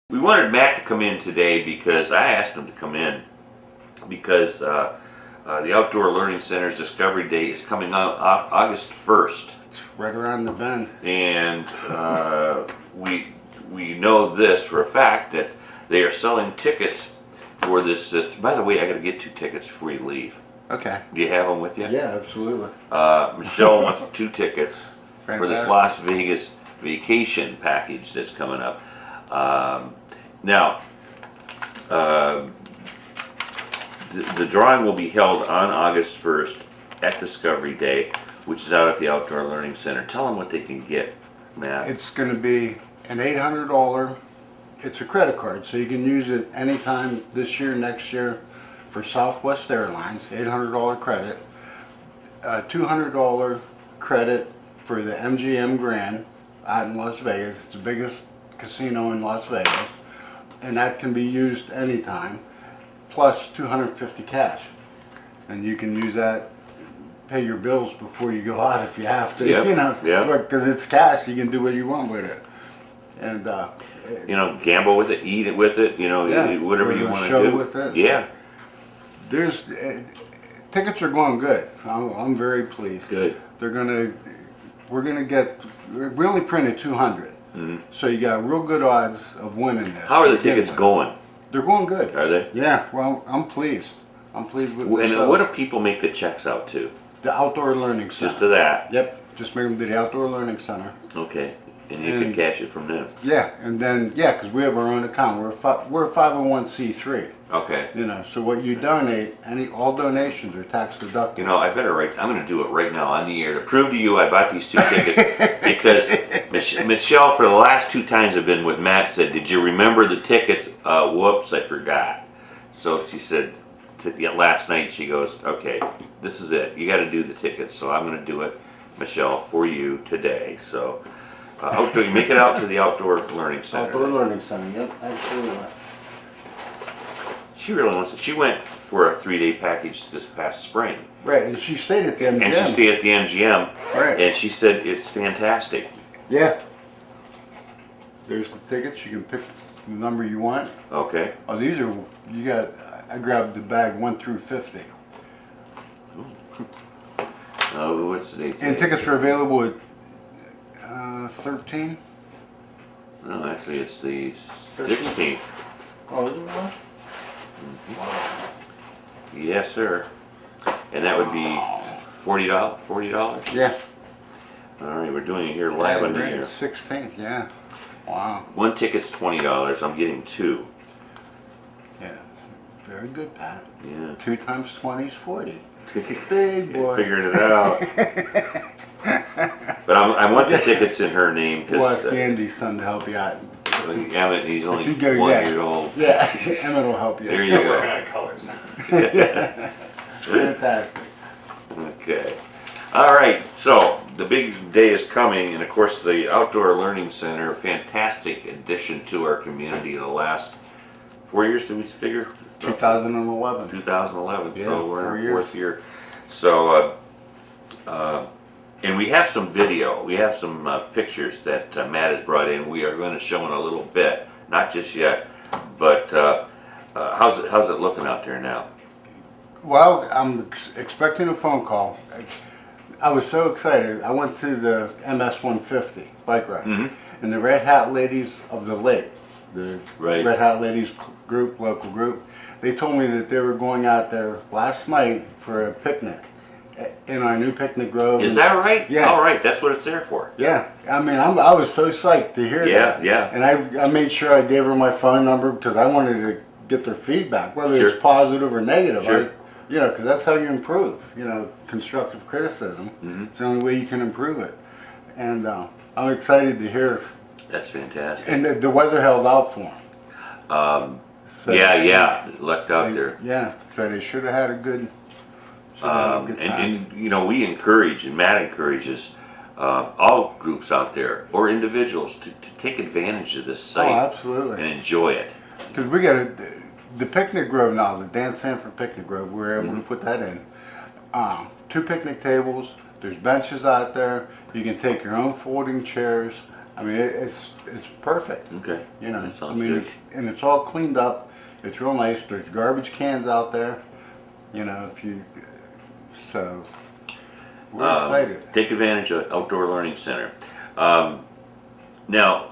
We wanted Matt to come in today because I asked him to come in because the Outdoor Learning Center's Discovery Day is coming on August 1st. It's right around the bend. And we know this for a fact that they are selling tickets for this. By the way, I got to get 2 tickets before you leave. Okay. Do you have them with you? Yeah, absolutely. Michelle wants 2 tickets for this Fantastic. Las Vegas vacation package that's coming up. Now, the drawing will be held on August 1st at Discovery Day, which is out at the Outdoor Learning Center. Tell them what they can get, Matt. It's going to be an $800. It's a credit card, so you can use it anytime this year, next year for Southwest Airlines. $800 credit. $200 credit for the MGM Grand out in Las Vegas. It's the biggest casino in Las Vegas, and that can be used anytime, plus $250 cash, and you can use that, pay your bills before you go out if you have to. Yep. You know, Yeah. because it's cash, you can do what you want with it, and Gamble with it, eat it with it, Yeah, whatever go you to a want to show do. with it. Yeah, there's tickets are going good. I'm very pleased. good. We're gonna get. We only printed 200. So you got real good odds of winning this. How are the tickets going? They're going good. Are they? Yeah, well, I'm pleased. I'm pleased with the And sales. what do people make the checks out to? The Outdoor Learning Center. Just to that? Yep, just make them to the Outdoor Learning Center. Okay. And you can cash it from them? Yeah, and then, because we have our own account. We're a 501c3. Okay. So what you donate, all donations are tax deductible. I better I'm going to do it right now on the air to prove to you I bought these 2 tickets because Michelle, for the last 2 times I've been with Matt, said, "Did you remember the tickets?" Whoops, I forgot. So she said, last night she goes, "Okay, this is it. You got to do the tickets." So I'm going to do it, Michelle, for you today. So you make it out to the Outdoor Learning Center. Outdoor Learning Center, yep, absolutely. She really wants it. She went for a 3-day package this past spring. Right, and she stayed at the MGM. And she stayed at the MGM. Right. And she said it's fantastic. Yeah. There's the tickets. You can pick the number you want. Okay. Oh, I grabbed the bag 1 through 50. Oh, what's the date? And tickets are available at 13. No, actually it's the 13th. 16th. Oh, is it one? Yes, sir. And that would be $40. $40? Yeah. All right, we're doing it here live on the air. 16th, yeah. Wow. 1 ticket's $20. I'm getting 2. Yeah. Very good, Pat. Yeah. 2 times 20 is 40. Big boy. Figuring it out. But I want the tickets in her name We'll because ask Andy's son to help you out. Emmett, he's only you go, 1 yeah. year old. Yeah, Emmett will help you. There you go. Working on colors. Fantastic. Okay. All right. So the big day is coming, and of course the Outdoor Learning Center, fantastic addition to our community. The last 4 years, did we figure? 2011. 2011. Yeah, So we're 4 in our 4th year. So, and we have some video. We have some pictures that Matt has brought in. We are going to show in a little bit, not just yet, but how's it looking out there now? Well, I'm expecting a phone call. I was so excited. I went to the MS 150 bike ride, and the Red Hat Ladies of the Lake, the Red Hat Ladies group, local group, they told me that they were going out there last night for a picnic in our new picnic grove. Is that right? Yeah. All right, that's what it's there for. Yeah, I mean, I was so psyched to hear that. Yeah. And I made sure I gave her my phone number because I wanted to get their feedback, whether Sure. it's positive or negative. Sure. Because that's how you improve. Constructive criticism. It's the only way you can improve it. And I'm excited to hear. That's fantastic. And the weather held out for them. So Lucked out there. Yeah, so they should have had a good. And we encourage, and Matt encourages all groups out there or individuals to take advantage of this site absolutely. and enjoy it. Because we got the picnic grove now, the Dan Sanford picnic grove. We were able to put that in. 2 picnic tables. There's benches out there. You can take your own folding chairs. I mean, it's perfect. Okay. You know, That I sounds mean, good. it's all cleaned up. It's real nice. There's garbage cans out there. You know, so we're excited. Take advantage of Outdoor Learning Center. Now,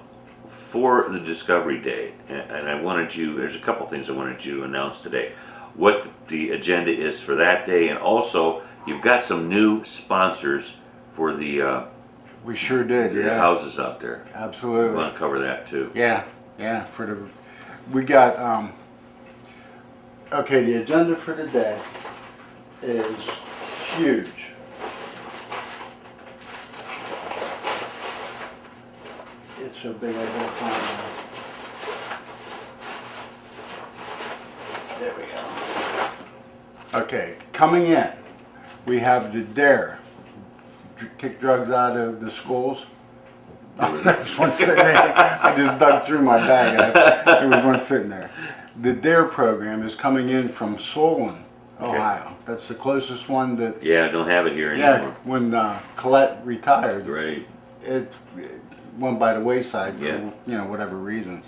for the Discovery Day, and I wanted you, there's a couple things I wanted you to announce today. What the agenda is for that day, and also you've got some new sponsors for the We sure did. Yeah, houses out there. I absolutely. want to cover that too. Yeah, yeah. We got okay. The agenda for today is huge. It's so big I gotta find it. There we go. Okay, coming in, we have the DARE, kick drugs out of the schools. Oh, there's one sitting there. I just dug through my bag and there was one sitting there. The DARE program is coming in from Solon, Ohio. That's the closest one that. Yeah, I don't have it here Yeah, anymore. when Colette retired, Right. it went by the wayside for Yeah. whatever reasons,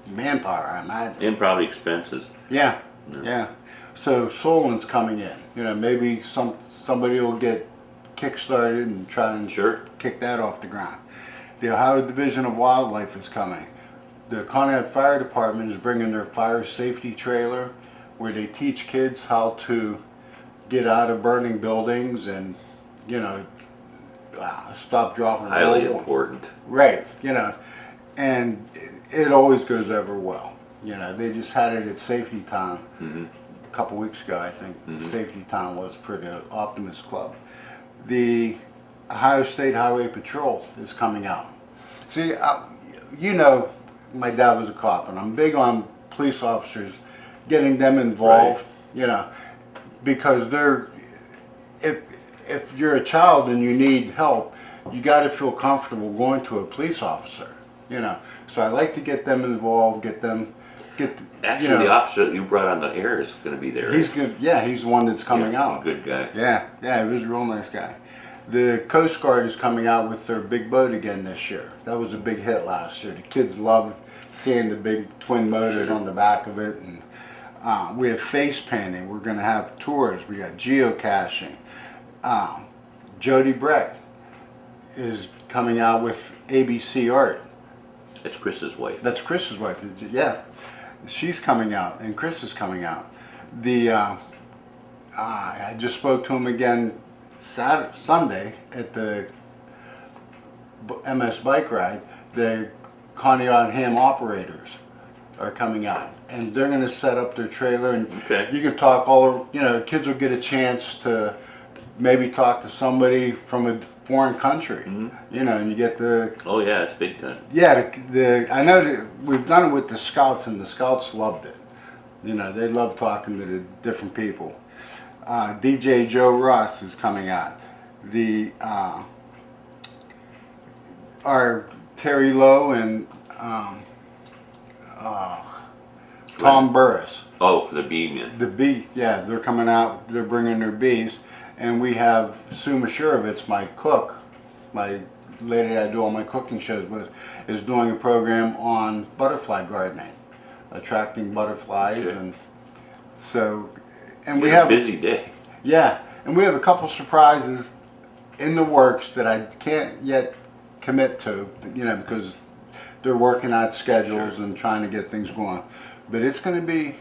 manpower, I imagine. And probably expenses. Yeah, No. yeah. So Solon's coming in. You know, maybe somebody will get kick-started and try and Sure. kick that off the ground. The Ohio Division of Wildlife is coming. The Conneaut Fire Department is bringing their fire safety trailer where they teach kids how to get out of burning buildings and, stop, drop, and Highly roll. important. Right, and it always goes over well. They just had it at safety time a couple weeks ago, I think. Safety time was for the Optimist Club. The Ohio State Highway Patrol is coming out. See, my dad was a cop, and I'm big on police officers, getting them involved, because if you're a child and you need help, you got to feel comfortable going to a police officer, So I like to get them involved, Actually, the officer that you brought on the air is going to be there. He's good. Yeah, he's the one that's coming Yeah, out. Good guy. Yeah, he was a real nice guy. The Coast Guard is coming out with their big boat again this year. That was a big hit last year. The kids loved seeing the big twin motors on the back of it. And we have face painting. We're going to have tours. We got geocaching. Jody Breck is coming out with ABC Art. That's Chris's wife. That's Chris's wife. Yeah, she's coming out, and Chris is coming out. I just spoke to him again Sunday at the MS bike ride. The Conneaut Ham operators are coming out, and they're going to set up their trailer, and Okay. you can talk kids will get a chance to maybe talk to somebody from a foreign country, and you get the. Oh yeah, it's big time. Yeah, I know that we've done it with the Scouts, and the Scouts loved it. They love talking to the different people. DJ Joe Ross is coming out. Our Terry Lowe and Tom Burris. Oh, for the beam. The bee, yeah, they're coming out. They're bringing their bees, and we have Sue Mashurovitz, my cook, my lady I do all my cooking shows with, is doing a program on butterfly gardening, attracting butterflies, Okay. and so, and It's we a have busy day. yeah, and we have a couple surprises in the works that I can't yet commit to, because they're working out schedules and trying to get things going. But it's going to be.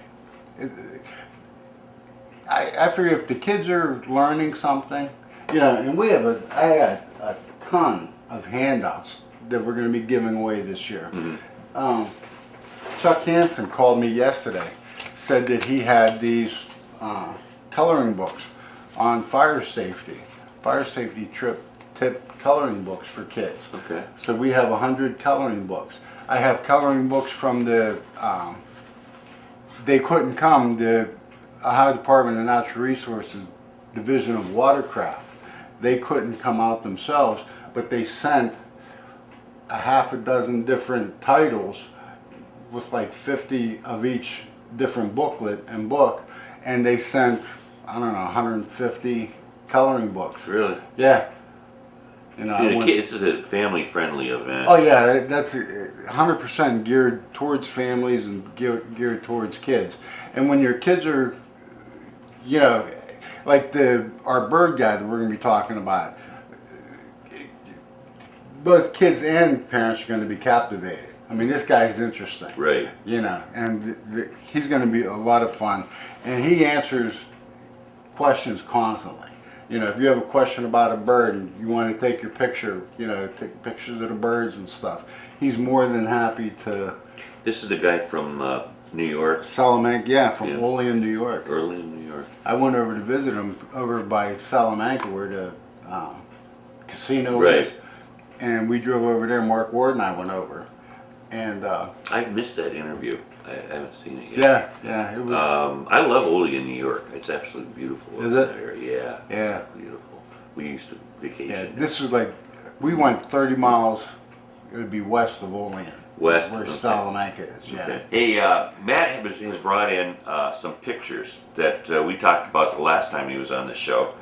I figure if the kids are learning something, and I got a ton of handouts that we're going to be giving away this year. Chuck Hansen called me yesterday, said that he had these coloring books on fire safety tip coloring books for kids. Okay. So we have 100 coloring books. I have coloring books from the. They couldn't come. The Ohio Department of Natural Resources Division of Watercraft. They couldn't come out themselves, but they sent a half a dozen different titles with like 50 of each different booklet and book, and they sent, I don't know, 150 coloring books. Really? Yeah. You know, See, this is a family-friendly event. oh yeah, that's 100% geared towards families and geared towards kids. And when your kids are, you know, like our bird guy that we're going to be talking about, both kids and parents are going to be captivated. I mean, this guy's interesting. Right. You know, and he's going to be a lot of fun. And he answers questions constantly. You know, if you have a question about a bird and you want to take your picture, you know, take pictures of the birds and stuff, he's more than happy to. This is the guy from New York. Salamanca, yeah, from Olean, New York. Early in New York. I went over to visit him over by Salamanca where the casino Right. is. And we drove over there. Mark Ward and I went over. And I missed that interview. I haven't seen it yet. yeah, it was. I love Olean, New York. It's absolutely beautiful. Is it? There. Yeah. Yeah. It's beautiful. We used to vacation. Yeah, this was like, we went 30 miles, it would be west of Olean. West. Where Okay. Salamanca is, yeah. Okay. Hey, Matt has brought in some pictures that we talked about the last time he was on the show.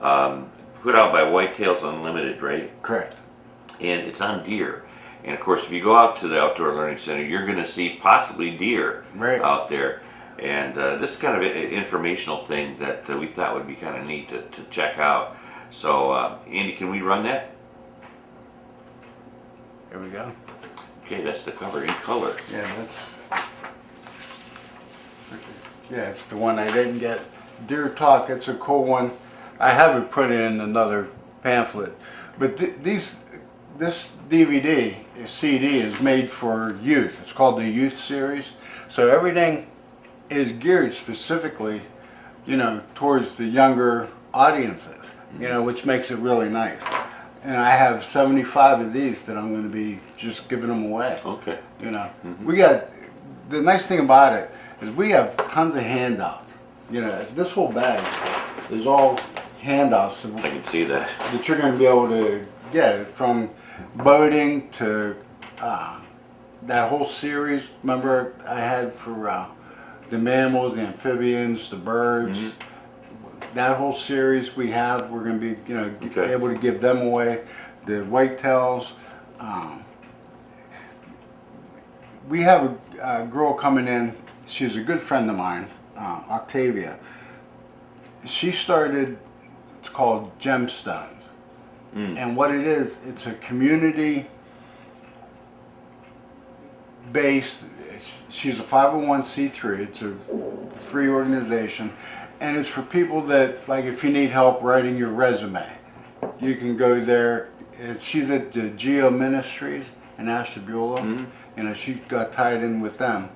Put out by Whitetails Unlimited, right? Correct. And it's on deer. And of course, if you go out to the Outdoor Learning Center, you're going to see possibly deer out there. And this is kind of an informational thing that we thought would be kind of neat to check out. So, Andy, can we run that? Here we go. Okay, that's the cover in color. Yeah, it's the one I didn't get. Deer Talk, it's a cool one. I have it put in another pamphlet. But this DVD, CD, is made for youth. It's called the Youth Series. So everything is geared specifically, you know, towards the younger audiences, you know, which makes it really nice. And I have 75 of these that I'm going to be just giving them away. Okay. You know, we got, the nice thing about it is we have tons of handouts. You know, this whole bag is all handouts I can see that. that you're going to be able to get, from boating to that whole series. Remember I had for the mammals, the amphibians, the birds. That whole series we have, we're going to be, you know, able to give them away. The whitetails. We have a girl coming in. She's a good friend of mine, Octavia. She started, it's called Gemstones. And what it is, it's a community based, she's a 501c3, it's a free organization, and it's for people that, like, if you need help writing your resume, you can go there. She's at the Geo Ministries in Ashtabula, you know, she got tied in with them.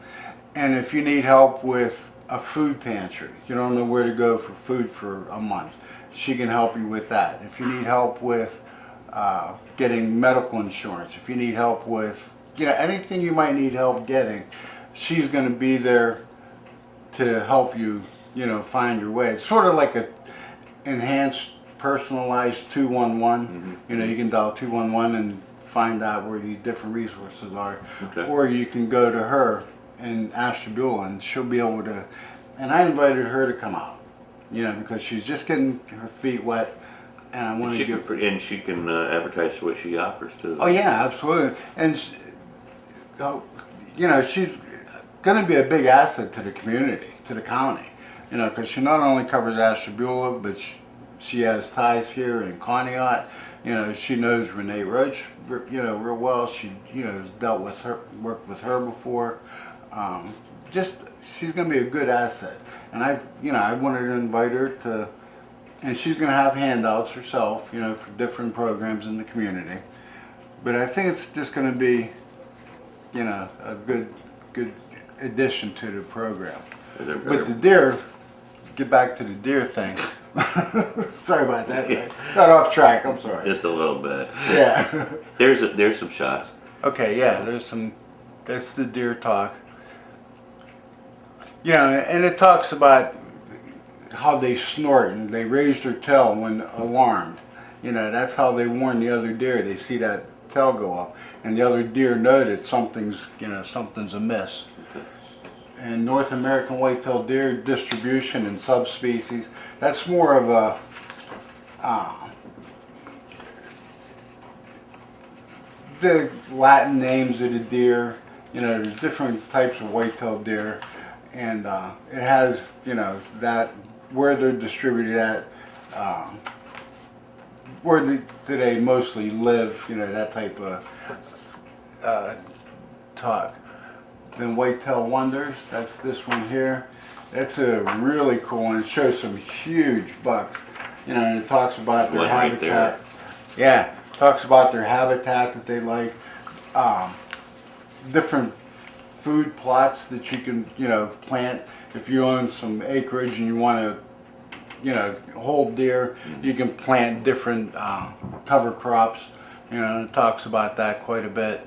And if you need help with a food pantry, you don't know where to go for food for a month, she can help you with that. If you need help with getting medical insurance, if you need help with, you know, anything you might need help getting, she's going to be there to help you, you know, find your way. It's sort of like a enhanced, personalized 211. You know, you can dial 211 and find out where these different resources are. Or you can go to her in Ashtabula and she'll be able to, and I invited her to come out, you know, because she's just getting her feet wet, and I want to give. And she can advertise what she offers too. Oh yeah, absolutely. And you know, she's going to be a big asset to the community, to the county, you know, because she not only covers Ashtabula, but she has ties here in Conneaut. You know, she knows Renee Roach, you know, real well. She, you know, has dealt with her, worked with her before. Just, she's going to be a good asset. And you know, I wanted to invite her to, and she's going to have handouts herself, you know, for different programs in the community. But I think it's just going to be, you know, a good addition to the program. But the deer, get back to the deer thing. Sorry about that. I got off track. I'm sorry. Just a little bit. Yeah. There's some shots. Okay. Yeah. There's some. That's the deer talk. Yeah, and it talks about how they snort and they raise their tail when alarmed. You know, that's how they warn the other deer. They see that tail go up, and the other deer know that something's, you know, something's amiss. And North American white-tailed deer distribution and subspecies, that's more of a the Latin names of the deer. You know, there's different types of white-tailed deer, and it has, you know, that where they're distributed at, where do they mostly live. You know, that type of talk. Then white-tailed wonders. That's this one here. That's a really cool one. It shows some huge bucks. You know, and it talks about their one right habitat. Yeah, talks about their habitat that they like. Different food plots that you can, you know, plant. If you own some acreage and you want to, you know, hold deer, you can plant different cover crops. You know, it talks about that quite a bit.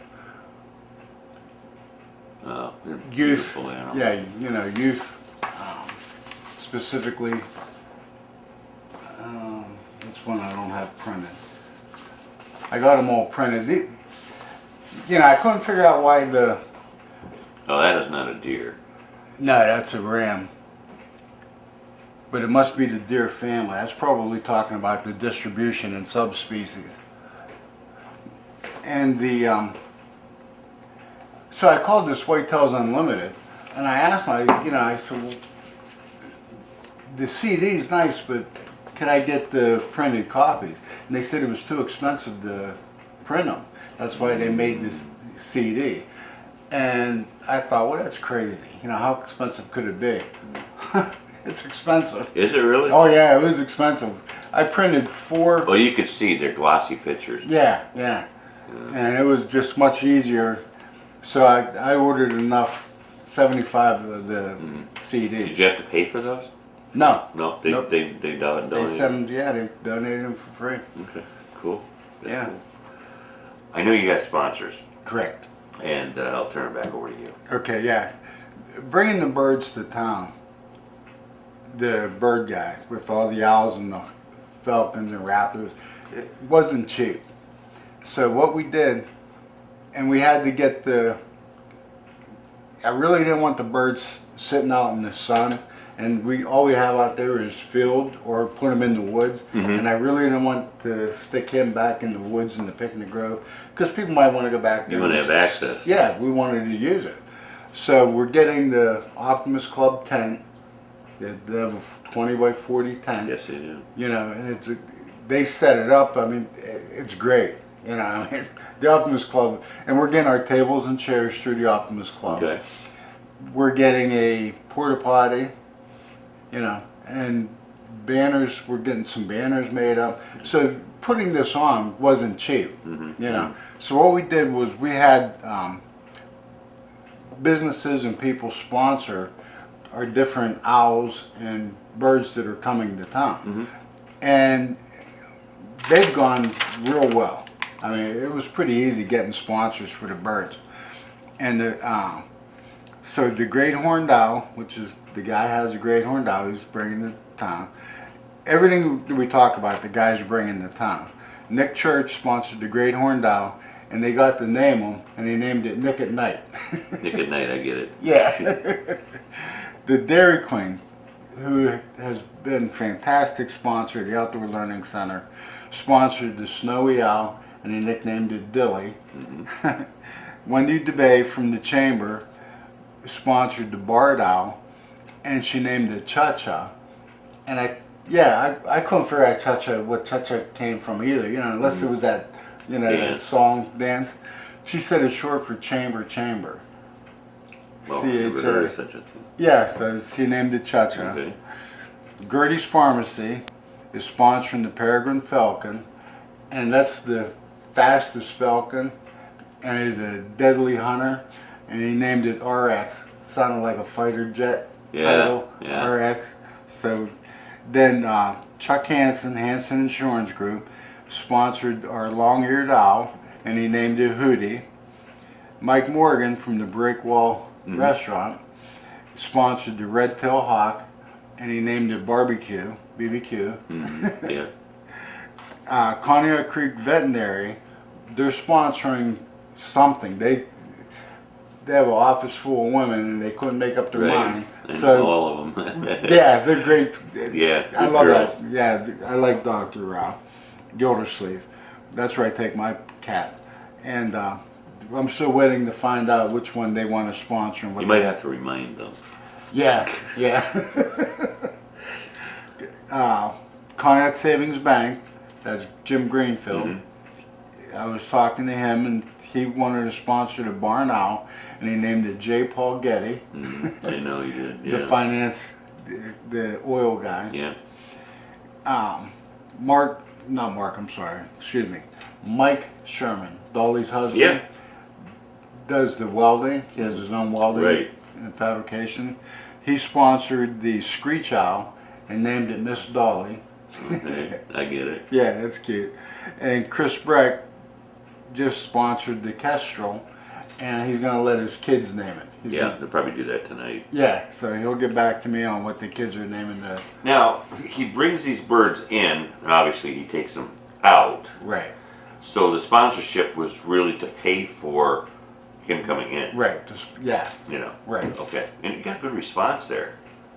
Youth, beautiful animals. yeah, you know, youth specifically. This one I don't have printed. I got them all printed. You know, I couldn't figure out why the... Oh, that is not a deer. No, that's a ram. But it must be the deer family. That's probably talking about the distribution and subspecies. And the... so I called this Whitetails Unlimited, and I asked them, you know, I said, well, the CD's nice, but can I get the printed copies? And they said it was too expensive to print them. That's why they made this CD. And I thought, well, that's crazy. You know, how expensive could it be? It's expensive. Is it really? Oh yeah, it was expensive. I printed 4. Well, you could see their glossy pictures. Yeah. And it was just much easier. So I ordered enough, 75 of the CDs. Did you have to pay for those? No. No, they Nope. donated. They sent them, yeah, they donated them for free. Okay, cool. That's Yeah. cool. I know you got sponsors, Correct. and I'll turn it back over to you. Okay, yeah. Bringing the birds to town, the bird guy with all the owls and the falcons and raptors, it wasn't cheap. So what we did, and we had to get I really didn't want the birds sitting out in the sun, and all we have out there is field or put them in the woods. And I really didn't want to stick him back in the woods in the picnic grove because people might want to go back there. You want to have access. Yeah, we wanted to use it. So we're getting the Optimus Club tent. They have a 20 by 40 tent. Yes, they do. You know, and they set it up. I mean, it's great. You know, I mean, the Optimus Club, and we're getting our tables and chairs through the Optimus Club. Okay. We're getting a porta potty, you know, and banners. We're getting some banners made up. So putting this on wasn't cheap, you know. So what we did was we had businesses and people sponsor our different owls and birds that are coming to town, and they've gone real well. I mean, it was pretty easy getting sponsors for the birds. And so the great horned owl, which is the guy has a great horned owl, he's bringing to town. Everything that we talk about, the guy's bringing to town. Nick Church sponsored the great horned owl, and they got to name him, and they named it Nick at Night. Nick at Night, I get it. Yeah. The Dairy Queen, who has been a fantastic sponsor of the Outdoor Learning Center, sponsored the Snowy Owl, and they nicknamed it Dilly. Wendy DeBay from the Chamber sponsored the Barred Owl, and she named it Cha-Cha. And I couldn't figure out Cha-Cha, what Cha-Cha came from either, you know, unless it was that, you know, that song, dance. She said it's short for Chamber. Well, C-H-A. there is such a thing. Yeah, so she named it Cha-Cha. Okay. Gertie's Pharmacy is sponsoring the Peregrine Falcon, and that's the fastest falcon, and he's a deadly hunter, and he named it RX. Sounded like a fighter jet title, RX. So then Chuck Hansen Insurance Group, sponsored our long-eared owl, and he named it Hootie. Mike Morgan from the Breakwall Restaurant sponsored the Red-Tailed Hawk, and he named it Barbecue, BBQ. Yeah. Conneaut Creek Veterinary, they're sponsoring something. They have an office full of women, and they couldn't make up their mind. And So all of them. yeah, they're great. Yeah, I good love girls. that. Yeah, I like Dr. Gildersleeve. That's where I take my cat. and I'm still waiting to find out which one they want to sponsor and what. You might have to remind them. Yeah, yeah. Connet Savings Bank, that's Jim Greenfield. Mm-hmm. I was talking to him, and he wanted to sponsor the Barn Owl, and he named it J. Paul Getty. Mm-hmm. I know he did. Yeah. The finance, the oil guy. Yeah. Mike Sherman, Dolly's husband. Yeah. Does the welding. He has his own welding Right. and fabrication. He sponsored the Screech Owl and named it Miss Dolly. Okay. I get it. Yeah, that's cute. And Chris Breck just sponsored the Kestrel, and he's gonna let his kids name it. Yeah, they'll probably do that tonight. Yeah, so he'll get back to me on what the kids are naming the. Now, he brings these birds in, and obviously he takes them out. Right. So the sponsorship was really to pay for him coming in. Right. Just, yeah. You know. Right. Okay. And you got a good response there.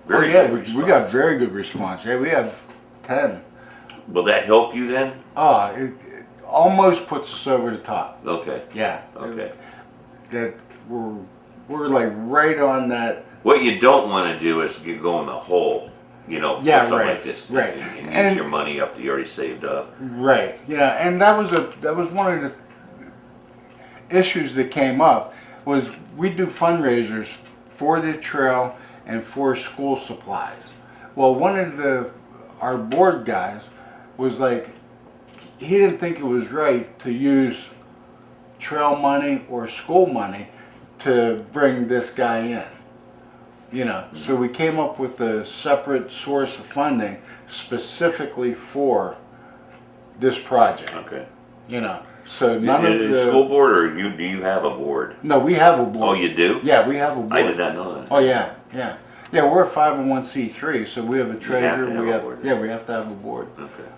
Oh yeah, good we response. got very good response. Yeah, we have 10. Will that help you then? It almost puts us over the top. Okay. Yeah. Okay. That we're like right on that. What you don't want to do is go in the hole, you know, for Yeah, something right, like this, right. and use And- your money up that you already saved up. Right. Yeah, and that was one of the issues that came up was we do fundraisers for the trail and for school supplies. Well, one of our board guys was like, he didn't think it was right to use trail money or school money to bring this guy in. You know, so we came up with a separate source of funding specifically for this project. Okay. You know, so none Is of it the school board, or do you have a board? No, we have a board. Oh, you do? Yeah, we have a board. I did not know that. Oh yeah, yeah, yeah. We're a 501c3, so we have a treasurer. have We a have board. yeah, we have to have a board. Okay.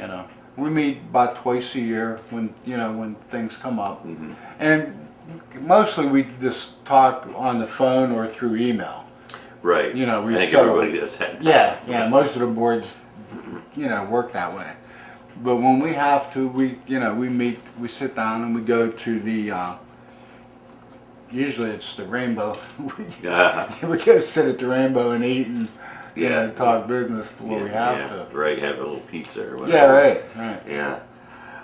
You know, we meet about twice a year when when things come up, Mhm. and mostly we just talk on the phone or through email. Right. You know, we I think settle- everybody does that. Yeah, yeah. Most of the boards, work that way. But when we have to, we meet, we sit down and we go to the. Usually it's the Rainbow. Yeah. We go sit at the Rainbow and eat and Yeah. talk business where we have to. Right, have a little pizza or whatever. Yeah, right. Yeah.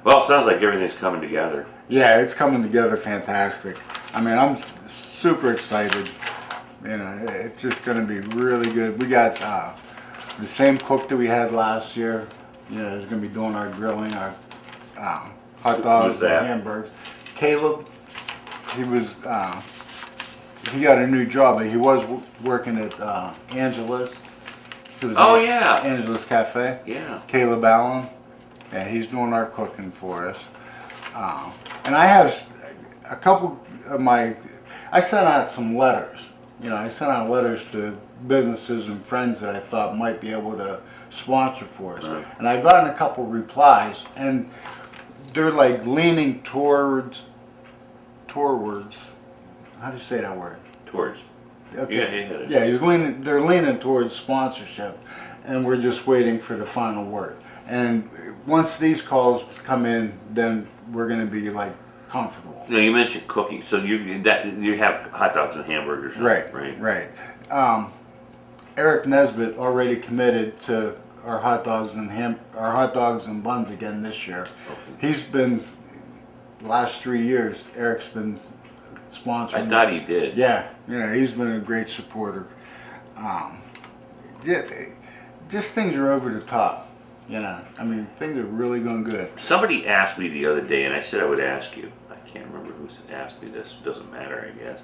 Well, it sounds like everything's coming together. Yeah, it's coming together fantastic. I mean, I'm super excited. It's just going to be really good. We got the same cook that we had last year. Is going to be doing our grilling, our hot dogs Who's that? and hamburgers. Caleb, he was he got a new job, but he was working at Angela's. It was Oh, yeah. Angela's Cafe. Yeah. Caleb Allen, and he's doing our cooking for us. And I have a couple of I sent out some letters. I sent out letters to businesses and friends that I thought might be able to sponsor for us. Right. And I've gotten a couple replies, and they're like leaning towards, how do you say that word? Towards. Okay. Yeah. They're leaning towards sponsorship, and we're just waiting for the final word. And once these calls come in, then we're going to be like comfortable. Now, you mentioned cooking, so you have hot dogs and hamburgers. Right. Eric Nesbitt already committed to our hot dogs and buns again this year. Okay. He's been last 3 years. Eric's been sponsoring. I thought he did. Yeah, he's been a great supporter. Just things are over the top. I mean, things are really going good. Somebody asked me the other day, and I said I would ask you. I can't remember who asked me this. Doesn't matter, I guess.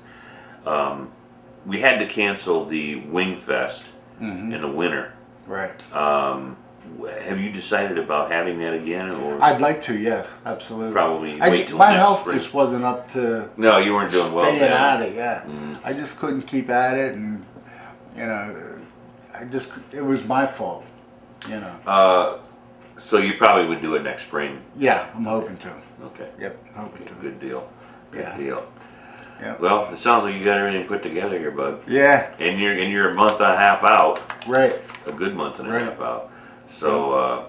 We had to cancel the Wing Fest in the winter. Right. Have you decided about having that again, or I'd like to, yes, absolutely. probably wait till my next health spring? just wasn't up to No, you weren't doing well staying then. at it. Yeah, Mm. I just couldn't keep at it, and it was my fault. So you probably would do it next spring. Yeah, I'm hoping to. Okay. Yep, hoping to. Good deal. Good Yeah. deal. Yeah. Well, it sounds like you got everything put together here, bud. Yeah, And you're a month and a half out. right. A good month and a Right. half out. So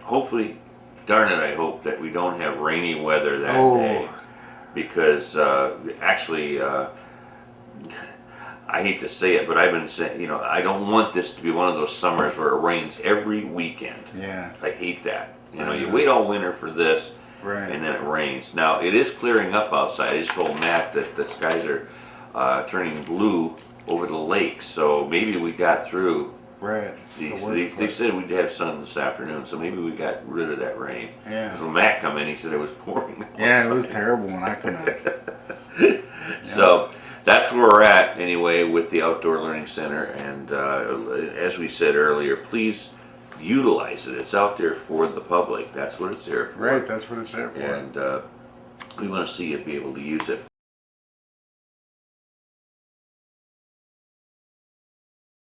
hopefully darn it, I hope that we don't have rainy weather that Oh. day, because actually, I hate to say it, but I've been saying, I don't want this to be one of those summers where it rains every weekend. Yeah. I hate that. You know. wait all winter for this, Right. and then it rains. Now, it is clearing up outside. I just told Matt that the skies are turning blue over the lake, so maybe we got through. Right. They said we'd have sun this afternoon, so maybe we got rid of that rain. Yeah. 'Cause when Matt come in, he said it was pouring. Yeah, it outside. was terrible when I come in. So that's where we're at anyway with the Outdoor Learning Center, and as we said earlier, please utilize it. It's out there for the public. That's what it's there for. Right, that's what it's there for. And we want to see you be able to use it.